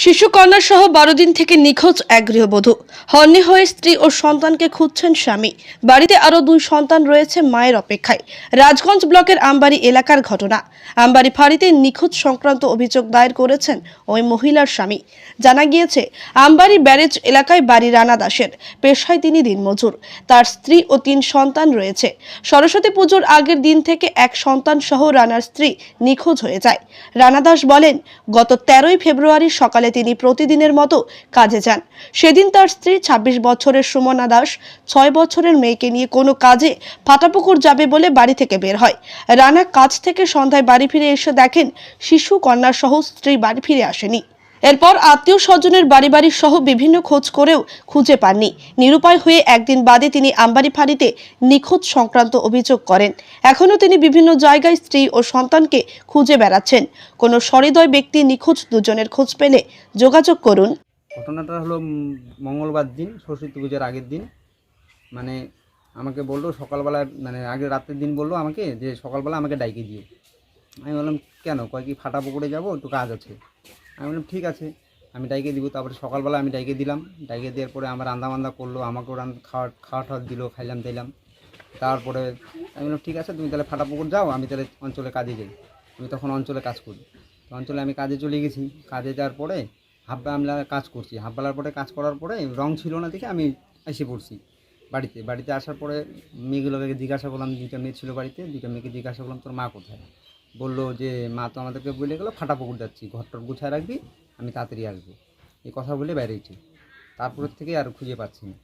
শিশুকন্যা সহ 12 দিন থেকে নিখোঁজ এক গৃহবধূ। হন্যে হয়ে স্ত্রী ও সন্তানকে খুঁজছেন স্বামী। বাড়িতে আরো 2 সন্তান রয়েছে মায়ের অপেক্ষায়। রাজগঞ্জ ব্লকের আমবাড়ি এলাকার ঘটনা। আমবাড়ি ফাঁড়িতে নিখোঁজ সংক্রান্ত অভিযোগ দায়ের করেছেন ওই মহিলার স্বামী। জানা গিয়েছে, আমবাড়ি ব্যারেজ এলাকায় বাড়ি রানা দাসের। পেশায় তিনি দিনমজুর। তার স্ত্রী ও 3 সন্তান রয়েছে। সরস্বতী পুজোর আগের দিন থেকে এক সন্তান সহ রানার স্ত্রী নিখোঁজ হয়ে যায়। রানা দাস বলেন, গত 13ই ফেব্রুয়ারি সকালে তিনি প্রতিদিনের মতো কাজে যান। সেদিন তার স্ত্রী 26 বছরের সুমনা দাস 6 বছরের মেয়েকে নিয়ে কোনো কাজে ফাটাপুকুর যাবে বলে বাড়ি থেকে বের হয়। রানা কাজ থেকে সন্ধ্যায় বাড়ি ফিরে এসে দেখেন শিশু কন্যা সহ স্ত্রী বাড়ি ফিরে আসেনি। এরপর আত্মীয় স্বজনের বাড়ি বাড়ি সহ বিভিন্ন খোঁজ করেও খুঁজে পাননি। নিরুপায় হয়ে একদিন বাদে তিনি আমবাড়ি ফাঁড়িতে নিখোঁজ সংক্রান্ত অভিযোগ করেন। এখনও তিনি বিভিন্ন জায়গায় স্ত্রী ও সন্তানকে খুঁজে বেড়াচ্ছেন। কোনো সহৃদয় ব্যক্তি নিখোঁজ দুজনের খোঁজ পেলে যোগাযোগ করুন। ঘটনাটা হলো মঙ্গলবার দিন, সরস্বতী পুজোর আগের দিন। মানে আমাকে বললো সকালবেলায়, মানে আগের রাতের দিন বললো আমাকে যে সকালবেলা আমাকে ডাইকে দিও। আমি বললাম কেন? কয় কি ফাটা পুকুরে যাবো, একটু কাজ আছে। আমি বললাম ঠিক আছে, আমি ডাইকে দিব। তারপরে সকালবেলা আমি ডাইকে দিলাম। ডাইকে দেওয়ার পরে আমার রান্দাবান্না করলো, আমাকেও খাওয়া টাওয়া দিলো, খাইলাম দিলাম। তারপরে আমি বললাম ঠিক আছে, তুমি তাহলে ফাটা পুকুর যাও, আমি তাহলে অঞ্চলে কাজে যাই। আমি তখন অঞ্চলে কাজ করি। তো অঞ্চলে আমি কাজে চলে গেছি। কাজে যাওয়ার পরে আমরা কাজ করছি। হাফবেলার পরে কাজ করার পরে রং ছিল না দেখে আমি এসে পড়ছি বাড়িতে আসার পরে মেয়েগুলোকে জিজ্ঞাসা করলাম, 2টা মেয়ে ছিল বাড়িতে, 2টা মেয়েকে জিজ্ঞাসা করলাম তোর মা কোথায়? বললো যে মা তো আমাদেরকে বলে গেলো ফাটা পুকুর যাচ্ছি, ঘরটর গুছায় রাখবি, আমি তাড়াতাড়ি আসবো। এই কথা বলে বেরিয়েছি। তারপরের থেকে আর খুঁজে পাচ্ছি না।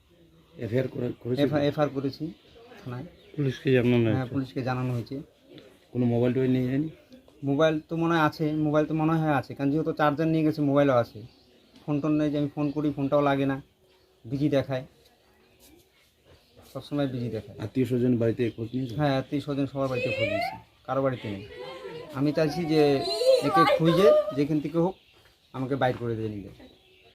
এফআইআর করেছি থানায়। পুলিশকে জানানো হ্যাঁ, হয়েছে? পুলিশকে জানানো হয়েছে। কোনো মোবাইল টোবাইল নিয়ে যায়নি? মোবাইল তো মনে হয় আছে, মোবাইল তো মনে হয় আছে, কারণ যেহেতু চার্জার নিয়ে গেছে, মোবাইলও আছে। ফোন টোন নেই যে আমি ফোন করি, ফোনটাও লাগে না, বিজি দেখায়, সবসময় বিজি দেখায়। আত্মীয় স্বজন বাড়িতে খোঁজ নিয়েছে? হ্যাঁ, আত্মীয় স্বজন সবার বাড়িতে খোঁজ নিয়েছি, কারো বাড়িতে নেই। আমি চাইছি যে একে খুঁজে যেখান থেকে হোক আমাকে বাইর করে দিয়ে নিলে।